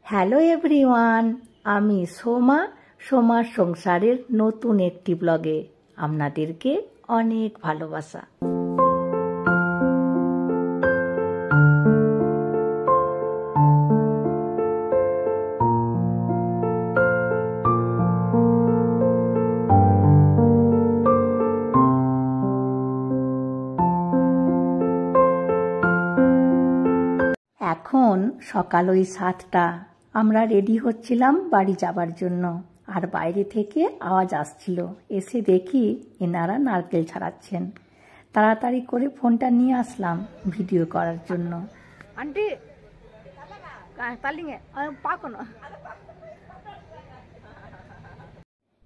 Hello everyone, আমি সোমার সংসারের নতুন একটি ব্লগে আপনাদেরকে অনেক ভালোবাসা। এখন সকাল ওই 7টা। আমরা রেডি হচ্ছিলাম বাড়ি যাবার জন্য, আর বাইরে থেকে আওয়াজ আসছিল। এসে দেখি এনারা নারকেল ছাড়াচ্ছেন। তাড়াতাড়ি করে ফোনটা নিয়ে আসলাম ভিডিও করার জন্য। আন্টি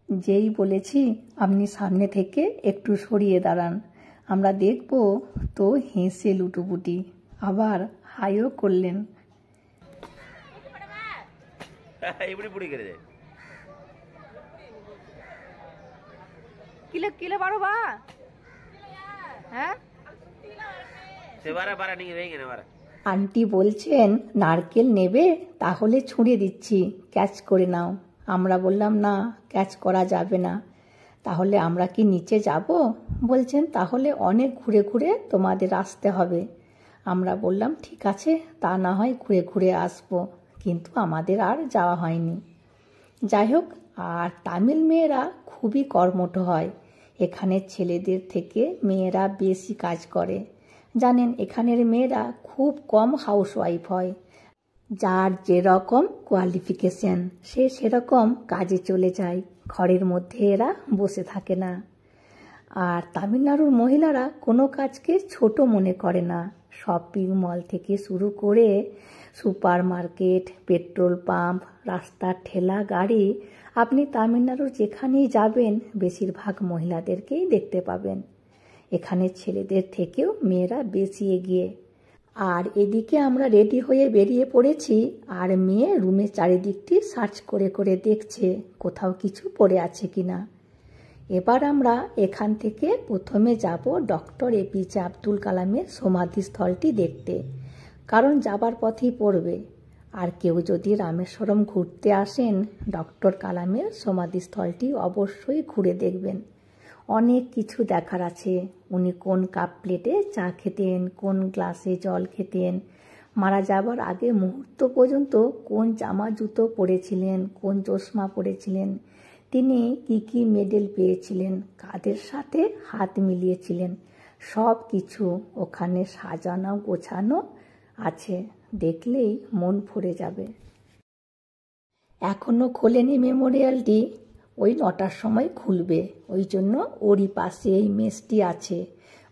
যেই বলেছি আপনি সামনে থেকে একটু সরিয়ে দাঁড়ান, আমরা দেখব, তো হেসে লুটুপুটি, আবার হাইও করলেন। আন্টি বলছেন নারকেল নেবে, তাহলে ছুঁড়ে দিচ্ছি, ক্যাচ করে নাও। আমরা বললাম না, ক্যাচ করা যাবে না। তাহলে আমরা কি নিচে যাব? বলছেন তাহলে অনেক ঘুরে ঘুরে তোমাদের আসতে হবে। আমরা বললাম ঠিক আছে, তা না হয় ঘুরে ঘুরে আসবো, কিন্তু আমাদের আর যাওয়া হয়নি। যাই হোক, আর তামিল মেয়েরা খুবই কর্মঠ হয়। এখানের ছেলেদের থেকে মেয়েরা বেশি কাজ করে। জানেন, এখানের মেয়েরা খুব কম হাউসওয়াইফ হয়। যার যেরকম কোয়ালিফিকেশন, সে সেরকম কাজে চলে যায়, ঘরের মধ্যে এরা বসে থাকে না। আর তামিলনাড়ুর মহিলারা কোনো কাজকে ছোট মনে করে না। শপিং মল থেকে শুরু করে সুপার মার্কেট, পেট্রোল পাম্প, রাস্তার ঠেলা গাড়ি, আপনি তামিলনাড়ুর যেখানেই যাবেন বেশিরভাগ মহিলাদেরকেই দেখতে পাবেন। এখানে ছেলেদের থেকেও মেয়েরা বেশি এগিয়ে। আর এদিকে আমরা রেডি হয়ে বেরিয়ে পড়েছি, আর মেয়ে রুমের চারিদিকটি সার্চ করে করে দেখছে কোথাও কিছু পড়ে আছে কিনা। এবার আমরা এখান থেকে প্রথমে যাব ডক্টর এপিজে আব্দুল কালামের সমাধিস্থলটি দেখতে, কারণ যাবার পথেই পড়বে। আর কেউ যদি রামেশ্বরম ঘুরতে আসেন, ডক্টর কালামের সমাধিস্থলটি অবশ্যই ঘুরে দেখবেন। অনেক কিছু দেখার আছে। উনি কোন কাপ প্লেটে চা খেতেন, কোন গ্লাসে জল খেতেন, মারা যাবার আগে মুহূর্ত পর্যন্ত কোন জামা জুতো পরেছিলেন, কোন চশমা পরেছিলেন, তিনি কি কি মেডেল পেয়েছিলেন, কাদের সাথে হাত মিলিয়েছিলেন, সব কিছু ওখানে সাজানো গোছানো আছে। দেখলেই মন ভরে যাবে। এখনো খোলেনি মেমোরিয়ালটি, ওই 9টার সময় খুলবে। ওই জন্য ওরই পাশে এই মেসটি আছে।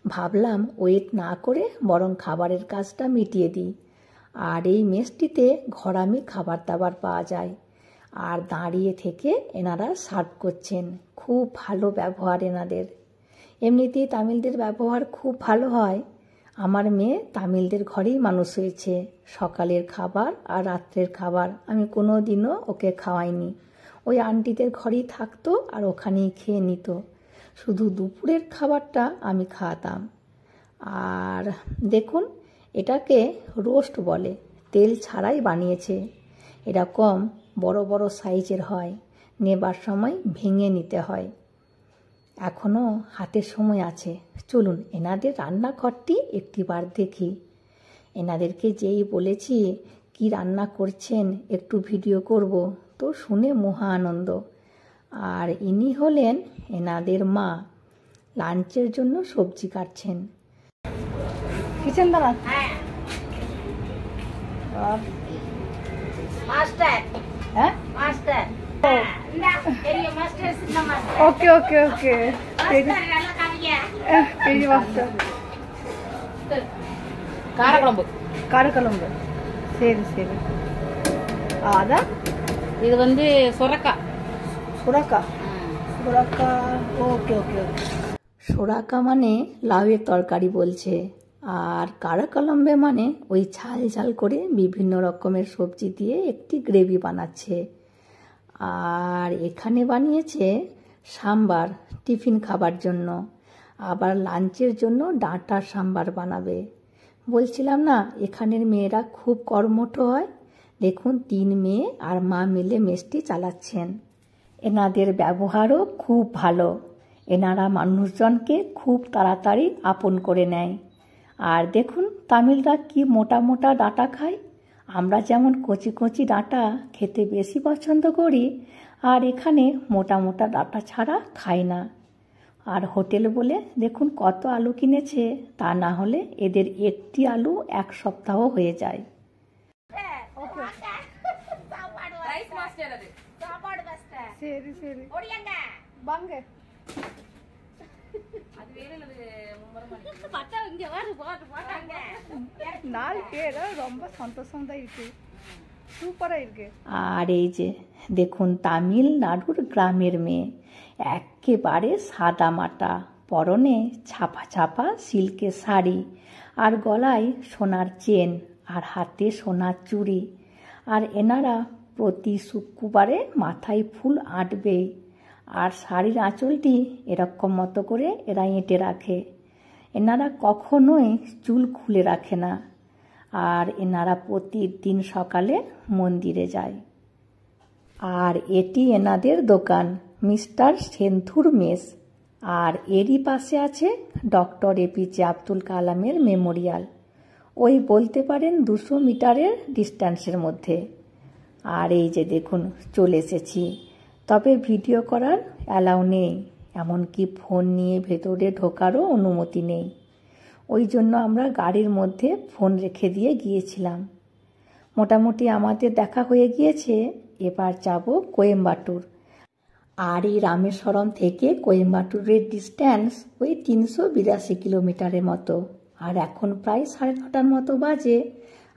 ভাবলাম ওয়েট না করে বরং খাবারের কাজটা মিটিয়ে দিই। আর এই মেসটিতে ঘরামি খাবার দাবার পাওয়া যায়। আর দাঁড়িয়ে থেকে এনারা সার্ভ করছেন। খুব ভালো ব্যবহার এনাদের। এমনিতেই তামিলদের ব্যবহার খুব ভালো হয়। আমার মেয়ে তামিলদের ঘরেই মানুষ হয়েছে। সকালের খাবার আর রাত্রের খাবার আমি কোনো দিনও ওকে খাওয়াইনি। ওই আন্টিদের ঘরেই থাকতো আর ওখানেই খেয়ে নিত। শুধু দুপুরের খাবারটা আমি খাওয়াতাম। আর দেখুন, এটাকে রোস্ট বলে, তেল ছাড়াই বানিয়েছে। এরকম বড় বড় সাইজের হয়, নেবার সময় ভেঙে নিতে হয়। এখনও হাতের সময় আছে, চলুন এনাদের রান্নাঘরটি একটিবার দেখি। এনাদেরকে যেই বলেছি কি রান্না করছেন একটু ভিডিও করব, তো শুনে মহা আনন্দ। আর ইনি হলেন এনাদের মা, লাঞ্চের জন্য সবজি কাটছেন। কিচেন দাঁড়া ఓకే ఓకే ఓకే పెళ్లి మాస్టర్ காரக்குழம்பு சரி சரி. அதான் இது வந்து சுரக்கா সুরাকা ওকে ওকে ওকে। সুরাকা মানে লাউয়ের তরকারি বলছে, আর কারাকলম্বে মানে ওই ঝাল ঝাল করে বিভিন্ন রকমের সবজি দিয়ে একটি গ্রেভি বানাচ্ছে। আর এখানে বানিয়েছে সাম্বার টিফিন খাবার জন্য, আবার লাঞ্চের জন্য ডাঁটার সাম্বার বানাবে। বলছিলাম না, এখানের মেয়েরা খুব কর্মঠ হয়। দেখুন 3 মেয়ে আর মা মিলে মেসটি চালাচ্ছেন। এনাদের ব্যবহারও খুব ভালো। এনারা মানুষজনকে খুব তাড়াতাড়ি আপন করে নেয়। আর দেখুন তামিলরা কি মোটা মোটা ডাঁটা খায়। আমরা যেমন কচি কচি ডাঁটা খেতে বেশি পছন্দ করি, আর এখানে মোটা মোটা ডাঁটা ছাড়া খায় না। আর হোটেল বলে দেখুন কত আলু কিনেছে, তা না হলে এদের একটি আলু 1 সপ্তাহ হয়ে যায়। சரி சரி வாங்க. நாலு பேர் ரொம்ப சந்தோஷம் தான் இருக்கு, சூப்பரா இருக்கு। আর এই যে দেখুন তামিলনাড়ুর গ্রামের মেয়ে, একেবারে সাদা মাটা, পরনে ছাপা ছাপা সিল্কের শাড়ি, আর গলায় সোনার চেন, আর হাতে সোনার চুড়ি। আর এনারা প্রতি শুক্রবারে মাথায় ফুল আঁটবে, আর শাড়ির আঁচলটি এরকম মতো করে এরা এঁটে রাখে। এনারা কখনোই চুল খুলে রাখে না। আর এনারা প্রতিদিন সকালে মন্দিরে যায়। আর এটি এনাদের দোকান, মিস্টার সেন্থুর মেস। আর এরই পাশে আছে ডক্টর এপিজে আব্দুল কালামের মেমোরিয়াল। ওই বলতে পারেন 200 মিটারের ডিস্ট্যান্সের মধ্যে। আর এই যে দেখুন চলে এসেছি, তবে ভিডিও করার অ্যালাউ নেই, এমনকি ফোন নিয়ে ভেতরে ঢোকারও অনুমতি নেই। ওই জন্য আমরা গাড়ির মধ্যে ফোন রেখে দিয়ে গিয়েছিলাম। মোটামুটি আমাদের দেখা হয়ে গিয়েছে, এবার যাব কোয়েম্বাটুর। আর এই রামেশ্বরম থেকে কোয়েম্বাটুরের ডিস্ট্যান্স ওই 382 কিলোমিটারের মতো। আর এখন প্রায় 9:30 মতো বাজে,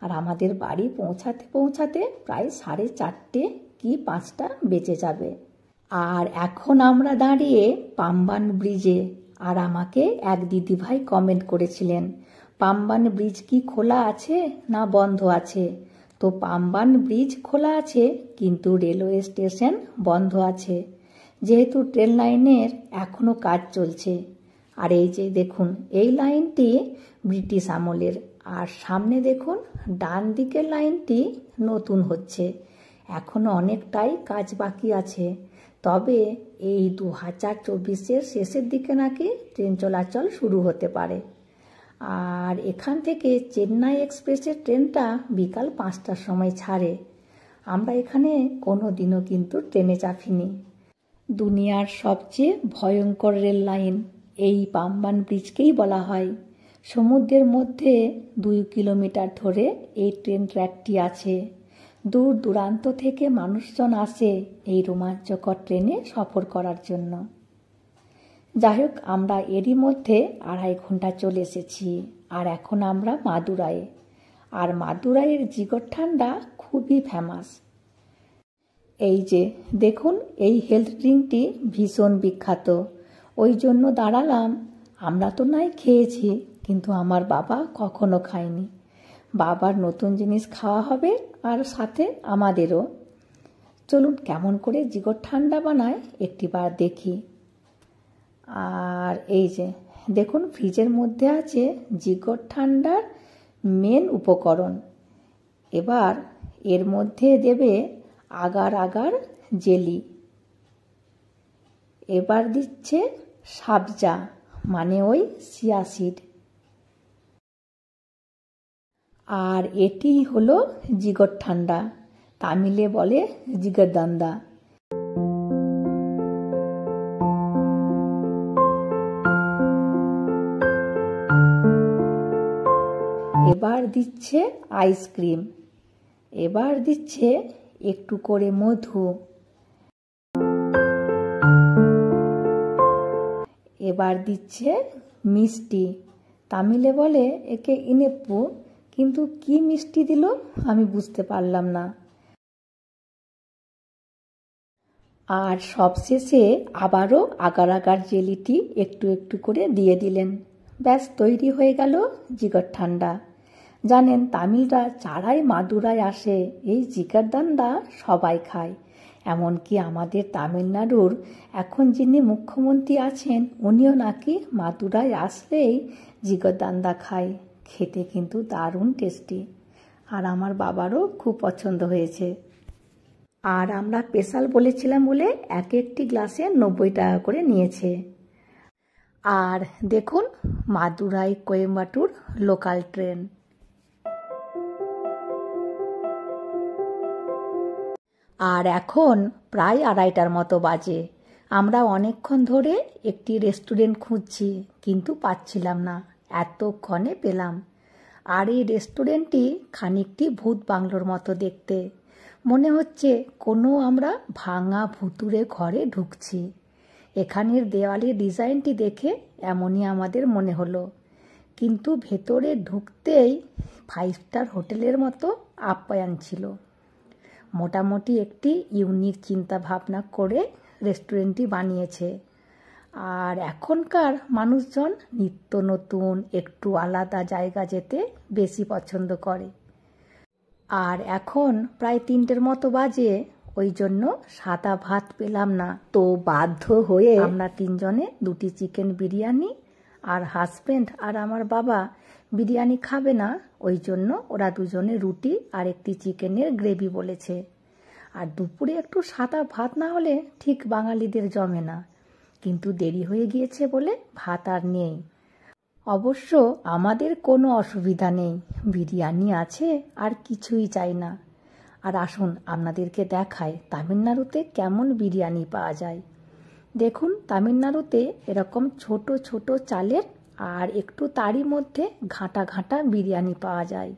আর আমাদের বাড়ি পৌঁছাতে পৌঁছাতে প্রায় 4:30 কি 5টা বেজে যাবে। আর এখন আমরা দাঁড়িয়ে পাম্বান ব্রিজে। আর আমাকে এক দিদিভাই কমেন্ট করেছিলেন, পাম্বান ব্রিজ কি খোলা আছে না বন্ধ আছে? তো পাম্বান ব্রিজ খোলা আছে, কিন্তু রেলওয়ে স্টেশন বন্ধ আছে, যেহেতু ট্রেন লাইনের এখনও কাজ চলছে। আর এই যে দেখুন এই লাইনটি ব্রিটিশ আমলের, আর সামনে দেখুন ডান দিকের লাইনটি নতুন হচ্ছে। এখনও অনেকটাই কাজ বাকি আছে, তবে এই 2024-এর শেষের দিকে নাকি ট্রেন চলাচল শুরু হতে পারে। আর এখান থেকে চেন্নাই এক্সপ্রেসের ট্রেনটা বিকাল 5টার সময় ছাড়ে। আমরা এখানে কোনো দিনও কিন্তু ট্রেনে চাপিনি। দুনিয়ার সবচেয়ে ভয়ঙ্কর রেল লাইন এই পাম্বান ব্রিজকেই বলা হয়। সমুদ্রের মধ্যে 2 কিলোমিটার ধরে এই ট্রেন ট্র্যাকটি আছে। দূর দূরান্ত থেকে মানুষজন আসে এই রোমাঞ্চকর ট্রেনে সফর করার জন্য। যাই হোক, আমরা এরই মধ্যে 2.5 ঘন্টা চলে এসেছি। আর এখন আমরা মাদুরাইয়ে। আর মাদুরাইয়ের জিগরঠান্ডা খুবই ফেমাস। এই যে দেখুন এই হেলথ ড্রিঙ্কটি ভীষণ বিখ্যাত, ওই জন্য দাঁড়ালাম। আমরা তো নাই খেয়েছি, কিন্তু আমার বাবা কখনো খায়নি। বাবার নতুন জিনিস খাওয়া হবে, আর সাথে আমাদেরও। চলুন কেমন করে জিগর ঠান্ডা বানায় একটিবার দেখি। আর এই যে দেখুন ফ্রিজের মধ্যে আছে জিগর ঠান্ডার মেন উপকরণ। এবার এর মধ্যে দেবে আগার আগার জেলি। এবার দিচ্ছে সাবজা, মানে ওই চিয়া সিড। আর এটি হলো জিগর ঠান্ডা, তামিলে বলে জিগরদান্দা। এবার দিচ্ছে আইসক্রিম, এবার দিচ্ছে একটু করে মধু, এবার দিচ্ছে মিষ্টি, তামিলে বলে একে ইনেপ্পু, কিন্তু কি মিষ্টি দিল আমি বুঝতে পারলাম না। আর সবশেষে আবারও আগার আগার জেলিটি একটু একটু করে দিয়ে দিলেন। ব্যাস তৈরি হয়ে গেল জিগর ঠান্ডা। জানেন তামিলরা যারাই মাদুরাই আসে এই জিগরদান্দা সবাই খায়। এমনকি আমাদের তামিলনাড়ুর এখন যিনি মুখ্যমন্ত্রী আছেন উনিও নাকি মাদুরাই আসলেই জিগরদান্দা খায়। খেতে কিন্তু দারুণ টেস্টি। আর আমার বাবারও খুব পছন্দ হয়েছে। আর আমরা স্পেশাল বলেছিলাম বলে এক একটি গ্লাসে 90 টাকা করে নিয়েছে। আর দেখুন মাদুরাই কোয়েম্বাটুর লোকাল ট্রেন। আর এখন প্রায় 2:30টার মতো বাজে। আমরা অনেকক্ষণ ধরে একটি রেস্টুরেন্ট খুঁজছি, কিন্তু পাচ্ছিলাম না। এতক্ষণে পেলাম। আর এই রেস্টুরেন্টটি খানিকটি ভূত বাংলোর মতো দেখতে। মনে হচ্ছে কোনো আমরা ভাঙা ভুতুড়ে ঘরে ঢুকছি। এখানের দেওয়ালের ডিজাইনটি দেখে এমনই আমাদের মনে হলো, কিন্তু ভেতরে ঢুকতেই 5 স্টার হোটেলের মতো আপ্যায়ন ছিল। মোটামুটি একটি ইউনিক চিন্তা ভাবনা করে রেস্টুরেন্টটি বানিয়েছে। আর এখনকার মানুষজন নিত্য নতুন একটু আলাদা জায়গা যেতে বেশি পছন্দ করে। আর এখন প্রায় 3টের মতো বাজে, ওই জন্য সাদা ভাত পেলাম না। তো বাধ্য হয়ে আমরা 3 জনে 2টি চিকেন বিরিয়ানি, আর হাজব্যান্ড আর আমার বাবা বিরিয়ানি খাবে না, ওই জন্য ওরা 2 জনে রুটি আর একটি চিকেনের গ্রেভি বলেছে। আর দুপুরে একটু সাদা ভাত না হলে ঠিক বাঙালিদের জমে না, কিন্তু দেরি হয়ে গিয়েছে বলে ভাত আর নেই। অবশ্য আমাদের কোনো অসুবিধা নেই, বিরিয়ানি আছে আর কিছুই চাই না। আর আসুন আপনাদেরকে দেখায় তামিলনাড়ুতে কেমন বিরিয়ানি পাওয়া যায়। দেখুন তামিলনাড়ুতে এরকম ছোট ছোট চালের আর একটু তারই মধ্যে ঘাঁটা ঘাঁটা বিরিয়ানি পাওয়া যায়।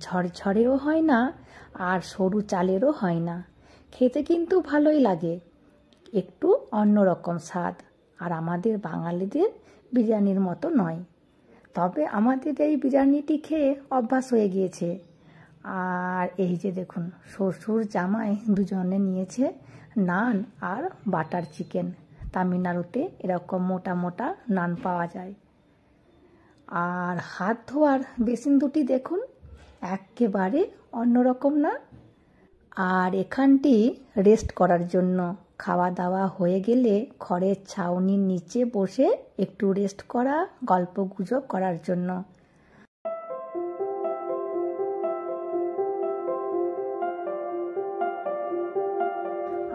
ঝরঝরেও হয় না আর সরু চালেরও হয় না, খেতে কিন্তু ভালোই লাগে, একটু অন্যরকম স্বাদ। আর আমাদের বাঙালিদের বিরিয়ানির মতো নয়, তবে আমাদের এই বিরিয়ানিটি খেয়ে অভ্যাস হয়ে গিয়েছে। আর এই যে দেখুন শ্বশুর জামাই 2 জনে নিয়েছে নান আর বাটার চিকেন। তামিলনাড়ুতে এরকম মোটা মোটা নান পাওয়া যায়। আর হাত ধোয়ার বেসিন দুটি দেখুন একেবারে অন্যরকম না। আর এখানটি রেস্ট করার জন্য, খাওয়া দাওয়া হয়ে গেলে খড়ের ছাউনির নিচে বসে একটু রেস্ট করা, গল্প গুজব করার জন্য।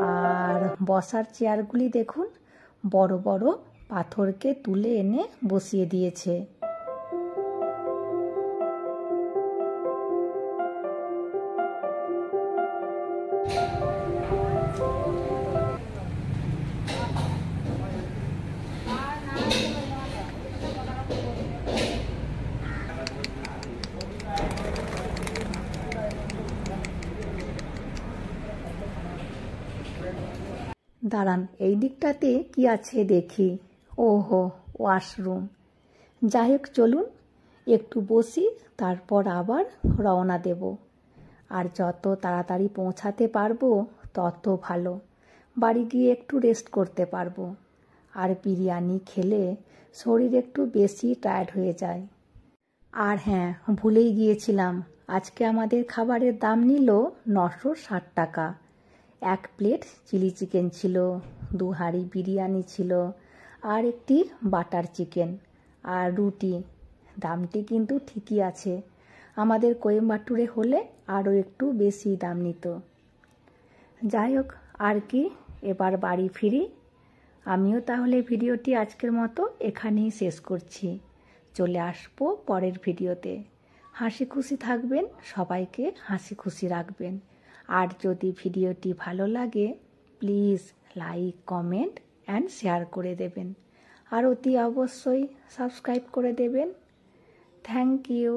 আর বসার চেয়ারগুলি দেখুন বড় বড় পাথরকে তুলে এনে বসিয়ে দিয়েছে। দাঁড়ান এই দিকটাতে কি আছে দেখি। ওহো, ওয়াশরুম। যাই হোক চলুন একটু বসি, তারপর আবার রওনা দেব। আর যত তাড়াতাড়ি পৌঁছাতে পারবো তত ভালো, বাড়ি গিয়ে একটু রেস্ট করতে পারবো। আর বিরিয়ানি খেলে শরীর একটু বেশি টায়ার্ড হয়ে যায়। আর হ্যাঁ, ভুলেই গিয়েছিলাম, আজকে আমাদের খাবারের দাম নিল 960 টাকা। 1 প্লেট চিলি চিকেন ছিল, 2 হাঁড়ি বিরিয়ানি ছিল, আর একটি বাটার চিকেন আর রুটি। দামটি কিন্তু ঠিকই আছে, আমাদের কোয়েম্বাটুরে হলে আরও একটু বেশি দাম নিত। যাই হোক, আর কি, এবার বাড়ি ফিরি। আমিও তাহলে ভিডিওটি আজকের মতো এখানেই শেষ করছি। চলে আসবো পরের ভিডিওতে। হাসি খুশি থাকবেন, সবাইকে হাসি খুশি রাখবেন। আর যদি ভিডিওটি ভালো লাগে please like, comment and share করে দেবেন। আর অতি অবশ্যই সাবস্ক্রাইব করে দেবেন। Thank you.